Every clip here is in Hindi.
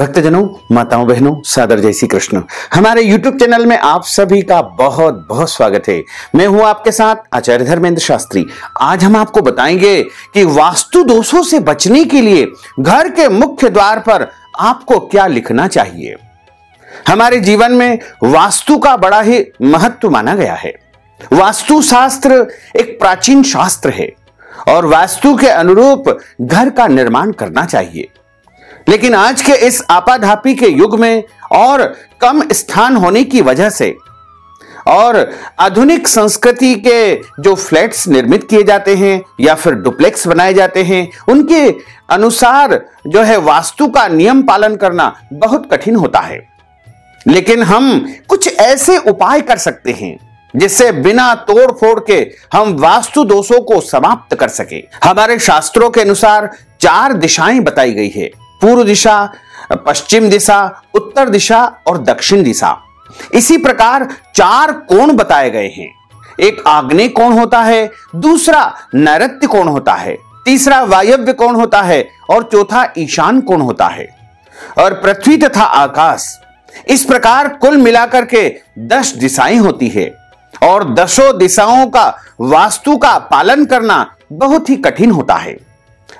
भक्तजनों, माताओं, बहनों, सादर जय श्री कृष्ण। हमारे YouTube चैनल में आप सभी का बहुत बहुत स्वागत है। मैं हूं आपके साथ आचार्य धर्मेंद्र शास्त्री। आज हम आपको बताएंगे कि वास्तु दोषों से बचने के लिए घर के मुख्य द्वार पर आपको क्या लिखना चाहिए। हमारे जीवन में वास्तु का बड़ा ही महत्व माना गया है। वास्तु शास्त्र एक प्राचीन शास्त्र है और वास्तु के अनुरूप घर का निर्माण करना चाहिए। लेकिन आज के इस आपाधापी के युग में और कम स्थान होने की वजह से और आधुनिक संस्कृति के जो फ्लैट्स निर्मित किए जाते हैं या फिर डुप्लेक्स बनाए जाते हैं, उनके अनुसार जो है वास्तु का नियम पालन करना बहुत कठिन होता है। लेकिन हम कुछ ऐसे उपाय कर सकते हैं जिससे बिना तोड़ फोड़ के हम वास्तु दोषों को समाप्त कर सके। हमारे शास्त्रों के अनुसार 4 दिशाएं बताई गई है: पूर्व दिशा, पश्चिम दिशा, उत्तर दिशा और दक्षिण दिशा। इसी प्रकार 4 कोण बताए गए हैं। एक आग्नेय कोण होता है, दूसरा नैऋत्य कोण होता है, तीसरा वायव्य कोण होता है और चौथा ईशान कोण होता है। और पृथ्वी तथा आकाश, इस प्रकार कुल मिलाकर के 10 दिशाएं होती है और 10 दिशाओं का वास्तु का पालन करना बहुत ही कठिन होता है।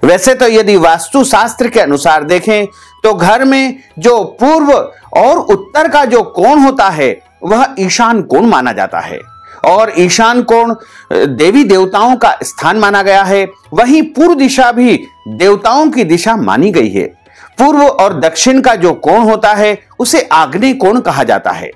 वैसे तो यदि वास्तु शास्त्र के अनुसार देखें तो घर में जो पूर्व और उत्तर का जो कोण होता है वह ईशान कोण माना जाता है और ईशान कोण देवी देवताओं का स्थान माना गया है। वहीं पूर्व दिशा भी देवताओं की दिशा मानी गई है। पूर्व और दक्षिण का जो कोण होता है उसे आग्नेय कोण कहा जाता है।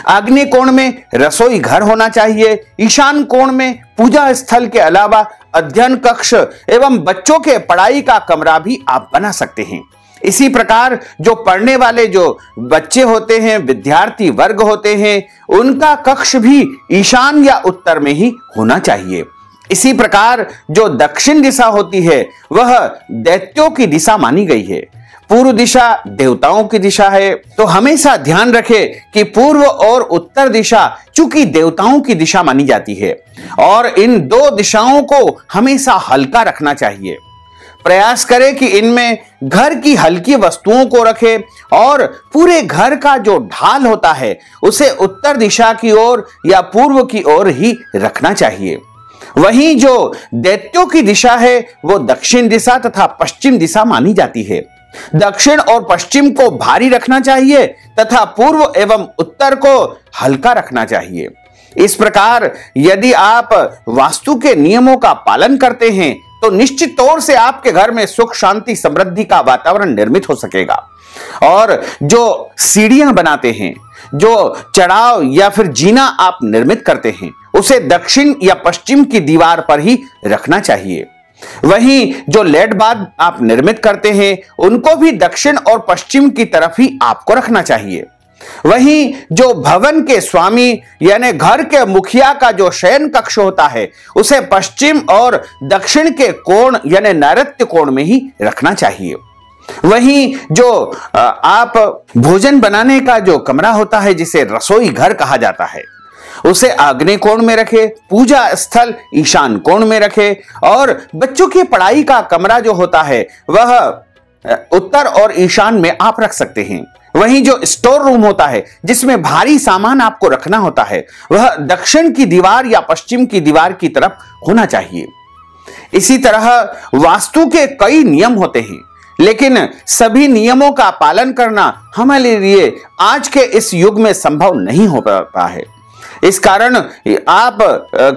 आग्नेय कोण में रसोई घर होना चाहिए। ईशान कोण में पूजा स्थल के अलावा अध्ययन कक्ष एवं बच्चों के पढ़ाई का कमरा भी आप बना सकते हैं। इसी प्रकार जो पढ़ने वाले जो बच्चे होते हैं, विद्यार्थी वर्ग होते हैं, उनका कक्ष भी ईशान या उत्तर में ही होना चाहिए। इसी प्रकार जो दक्षिण दिशा होती है वह दैत्यों की दिशा मानी गई है। पूर्व दिशा देवताओं की दिशा है, तो हमेशा ध्यान रखें कि पूर्व और उत्तर दिशा चूंकि देवताओं की दिशा मानी जाती है और इन 2 दिशाओं को हमेशा हल्का रखना चाहिए। प्रयास करें कि इनमें घर की हल्की वस्तुओं को रखें और पूरे घर का जो ढाल होता है उसे उत्तर दिशा की ओर या पूर्व की ओर ही रखना चाहिए। वहीं जो दैत्यों की दिशा है वो दक्षिण दिशा तथा पश्चिम दिशा मानी जाती है। दक्षिण और पश्चिम को भारी रखना चाहिए तथा पूर्व एवं उत्तर को हल्का रखना चाहिए। इस प्रकार यदि आप वास्तु के नियमों का पालन करते हैं तो निश्चित तौर से आपके घर में सुख, शांति, समृद्धि का वातावरण निर्मित हो सकेगा। और जो सीढ़ियां बनाते हैं, जो चढ़ाव या फिर जीना आप निर्मित करते हैं, उसे दक्षिण या पश्चिम की दीवार पर ही रखना चाहिए। वहीं जो लेड बाथ आप निर्मित करते हैं उनको भी दक्षिण और पश्चिम की तरफ ही आपको रखना चाहिए। वहीं जो भवन के स्वामी यानी घर के मुखिया का जो शयन कक्ष होता है उसे पश्चिम और दक्षिण के कोण यानी नैऋत्य कोण में ही रखना चाहिए। वहीं जो आप भोजन बनाने का जो कमरा होता है जिसे रसोई घर कहा जाता है उसे आग्नेय कोण में रखे, पूजा स्थल ईशान कोण में रखे और बच्चों की पढ़ाई का कमरा जो होता है वह उत्तर और ईशान में आप रख सकते हैं। वहीं जो स्टोर रूम होता है जिसमें भारी सामान आपको रखना होता है वह दक्षिण की दीवार या पश्चिम की दीवार की तरफ होना चाहिए। इसी तरह वास्तु के कई नियम होते हैं, लेकिन सभी नियमों का पालन करना हमारे लिए आज के इस युग में संभव नहीं हो पाता है। इस कारण आप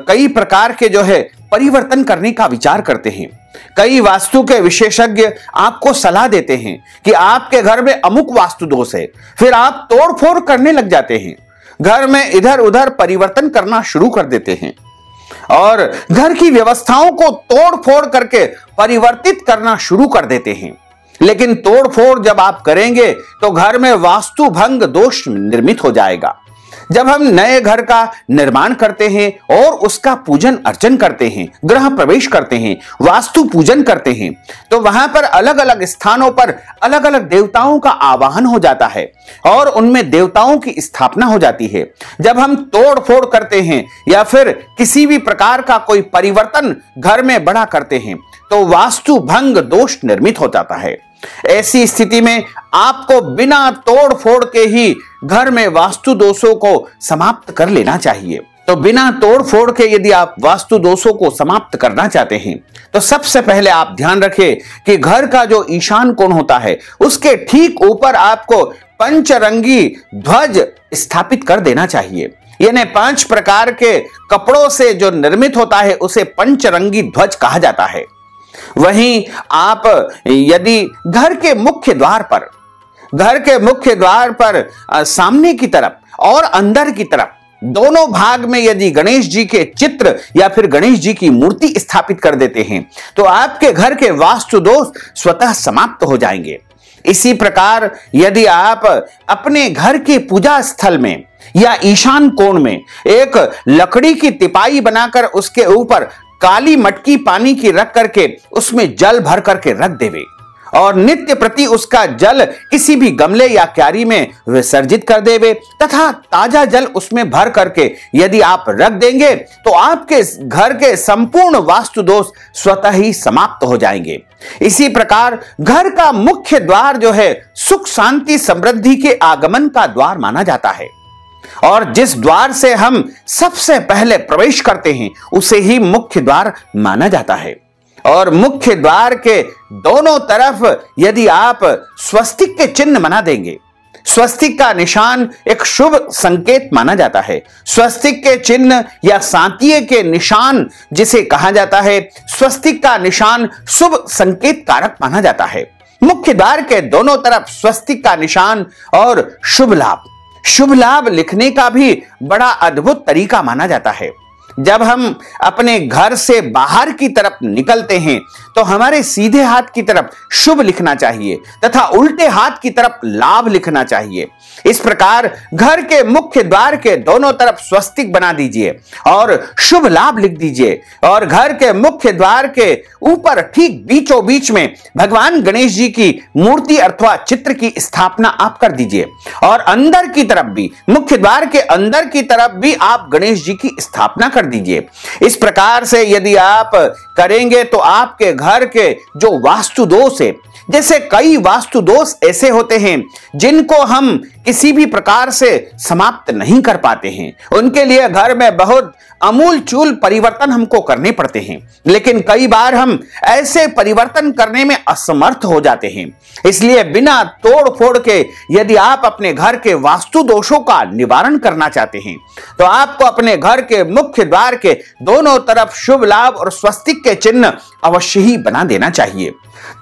कई प्रकार के जो है परिवर्तन करने का विचार करते हैं। कई वास्तु के विशेषज्ञ आपको सलाह देते हैं कि आपके घर में अमुक वास्तु दोष है, फिर आप तोड़फोड़ करने लग जाते हैं, घर में इधर उधर परिवर्तन करना शुरू कर देते हैं और घर की व्यवस्थाओं को तोड़फोड़ करके परिवर्तित करना शुरू कर देते हैं। लेकिन तोड़फोड़ जब आप करेंगे तो घर में वास्तु भंग दोष निर्मित हो जाएगा। जब हम नए घर का निर्माण करते हैं और उसका पूजन अर्चन करते हैं, गृह प्रवेश करते हैं, वास्तु पूजन करते हैं, तो वहां पर अलग अलग स्थानों पर अलग अलग देवताओं का आवाहन हो जाता है और उनमें देवताओं की स्थापना हो जाती है। जब हम तोड़ फोड़ करते हैं या फिर किसी भी प्रकार का कोई परिवर्तन घर में बड़ा करते हैं तो वास्तु भंग दोष निर्मित हो जाता है। ऐसी स्थिति में आपको बिना तोड़ फोड़ के ही घर में वास्तु दोषों को समाप्त कर लेना चाहिए। तो बिना तोड़ फोड़ के यदि आप वास्तु दोषों को समाप्त करना चाहते हैं तो सबसे पहले आप ध्यान रखें कि घर का जो ईशान कोण होता है उसके ठीक ऊपर आपको पंचरंगी ध्वज स्थापित कर देना चाहिए। यानी 5 प्रकार के कपड़ों से जो निर्मित होता है उसे पंचरंगी ध्वज कहा जाता है। वहीं आप यदि घर के मुख्य द्वार पर सामने की तरफ और अंदर की तरफ दोनों भाग में यदि गणेश जी के चित्र या फिर गणेश जी की मूर्ति स्थापित कर देते हैं तो आपके घर के वास्तु दोष स्वतः समाप्त हो जाएंगे। इसी प्रकार यदि आप अपने घर के पूजा स्थल में या ईशान कोण में एक लकड़ी की तिपाई बनाकर उसके ऊपर काली मटकी पानी की रख करके उसमें जल भर करके रख देवे और नित्य प्रति उसका जल किसी भी गमले या क्यारी में विसर्जित कर देवे तथा ताजा जल उसमें भर करके यदि आप रख देंगे तो आपके घर के संपूर्ण वास्तु दोष स्वतः ही समाप्त हो जाएंगे। इसी प्रकार घर का मुख्य द्वार जो है सुख शांति समृद्धि के आगमन का द्वार माना जाता है और जिस द्वार से हम सबसे पहले प्रवेश करते हैं उसे ही मुख्य द्वार माना जाता है। और मुख्य द्वार के दोनों तरफ यदि आप स्वस्तिक के चिन्ह बना देंगे, स्वस्तिक का निशान एक शुभ संकेत माना जाता है। स्वस्तिक के चिन्ह या सांतिये के निशान जिसे कहा जाता है, स्वस्तिक का निशान शुभ संकेत कारक माना जाता है। मुख्य द्वार के दोनों तरफ स्वस्तिक का निशान और शुभ लाभ लिखने का भी बड़ा अद्भुत तरीका माना जाता है। जब हम अपने घर से बाहर की तरफ निकलते हैं तो हमारे सीधे हाथ की तरफ शुभ लिखना चाहिए तथा उल्टे हाथ की तरफ लाभ लिखना चाहिए। इस प्रकार घर के मुख्य द्वार के दोनों तरफ स्वस्तिक बना दीजिए और शुभ लाभ लिख दीजिए और घर के मुख्य द्वार के ऊपर ठीक बीचों बीच में भगवान गणेश जी की मूर्ति अथवा चित्र की स्थापना आप कर दीजिए और अंदर की तरफ भी, मुख्य द्वार के अंदर की तरफ भी आप गणेश जी की स्थापना कर दीजिए। इस प्रकार से यदि आप करेंगे तो आपके घर के जो वास्तु दोष है, जैसे कई वास्तु दोष ऐसे होते हैं जिनको हम किसी भी प्रकार से समाप्त नहीं कर पाते हैं, उनके लिए घर में बहुत अमूलचूल परिवर्तन हमको करने पड़ते हैं, लेकिन कई बार हम ऐसे परिवर्तन करने में असमर्थ हो जाते हैं। इसलिए बिना तोड़ फोड़ के यदि आप अपने घर के वास्तु दोषों का निवारण करना चाहते हैं तो आपको अपने घर के मुख्य द्वार के दोनों तरफ शुभ लाभ और स्वस्तिक के चिन्ह अवश्य ही बना देना चाहिए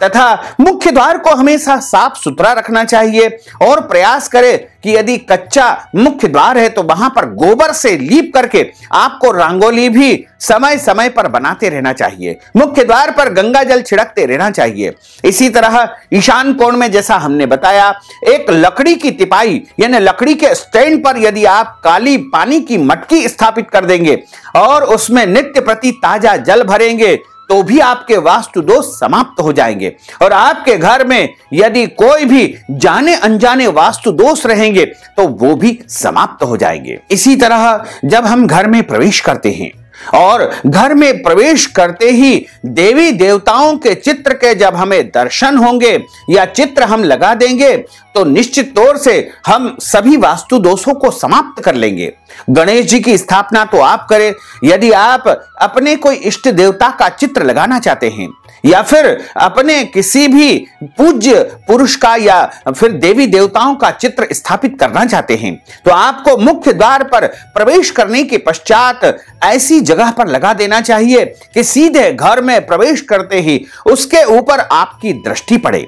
तथा मुख्य द्वार को हमेशा साफ सुथरा रखना चाहिए और प्रयास करें कि यदि कच्चा मुख्य द्वार है तो वहां पर गोबर से लीप करके आपको रंगोली भी समय समय पर बनाते रहना चाहिए। मुख्य द्वार पर गंगा जल छिड़कते रहना चाहिए। इसी तरह ईशान कोण में जैसा हमने बताया, एक लकड़ी की तिपाई यानी लकड़ी के स्टैंड पर यदि आप काली पानी की मटकी स्थापित कर देंगे और उसमें नित्य प्रति ताजा जल भरेंगे तो भी आपके वास्तु दोष समाप्त हो जाएंगे और आपके घर में यदि कोई भी जाने अनजाने वास्तु दोष रहेंगे तो वो भी समाप्त हो जाएंगे। इसी तरह जब हम घर में प्रवेश करते हैं और घर में प्रवेश करते ही देवी देवताओं के चित्र के जब हमें दर्शन होंगे या चित्र हम लगा देंगे तो निश्चित तौर से हम सभी वास्तु दोषों को समाप्त कर लेंगे। गणेश जी की स्थापना तो आप करें, यदि आप अपने कोई इष्ट देवता का चित्र लगाना चाहते हैं या फिर अपने किसी भी पूज्य पुरुष का या फिर देवी देवताओं का चित्र स्थापित करना चाहते हैं तो आपको मुख्य द्वार पर प्रवेश करने के पश्चात ऐसी जगह पर लगा देना चाहिए कि सीधे घर में प्रवेश करते ही उसके ऊपर आपकी दृष्टि पड़े,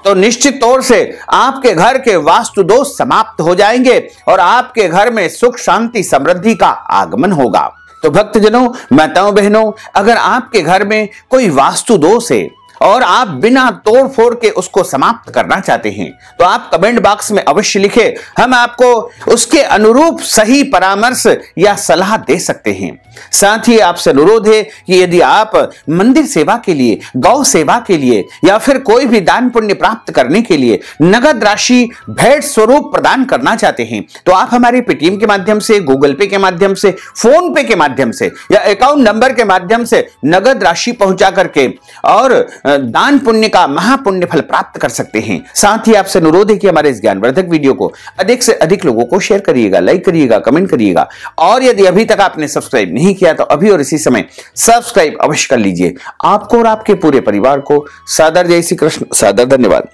तो निश्चित तौर से आपके घर के वास्तु दोष समाप्त हो जाएंगे और आपके घर में सुख शांति समृद्धि का आगमन होगा। तो भक्तजनों, माताओं बहनों, अगर आपके घर में कोई वास्तु दोष है और आप बिना तोड़ फोड़ के उसको समाप्त करना चाहते हैं तो आप कमेंट बॉक्स में अवश्य लिखें, हम आपको उसके अनुरूप सही परामर्श या सलाह दे सकते हैं। साथ ही आपसे अनुरोध है कि यदि आप मंदिर सेवा के लिए, गौ सेवा के लिए या फिर कोई भी दान पुण्य प्राप्त करने के लिए नगद राशि भेंट स्वरूप प्रदान करना चाहते हैं तो आप हमारे पेटीएम के माध्यम से, गूगल पे के माध्यम से, फोन पे के माध्यम से या अकाउंट नंबर के माध्यम से नगद राशि पहुंचा करके और दान पुण्य का महापुण्य फल प्राप्त कर सकते हैं। साथ ही आपसे अनुरोध है कि हमारे इस ज्ञानवर्धक वीडियो को अधिक से अधिक लोगों को शेयर करिएगा, लाइक करिएगा, कमेंट करिएगा, और यदि अभी तक आपने सब्सक्राइब नहीं किया तो अभी और इसी समय सब्सक्राइब अवश्य कर लीजिए। आपको और आपके पूरे परिवार को सादर जय श्री कृष्ण, सादर धन्यवाद।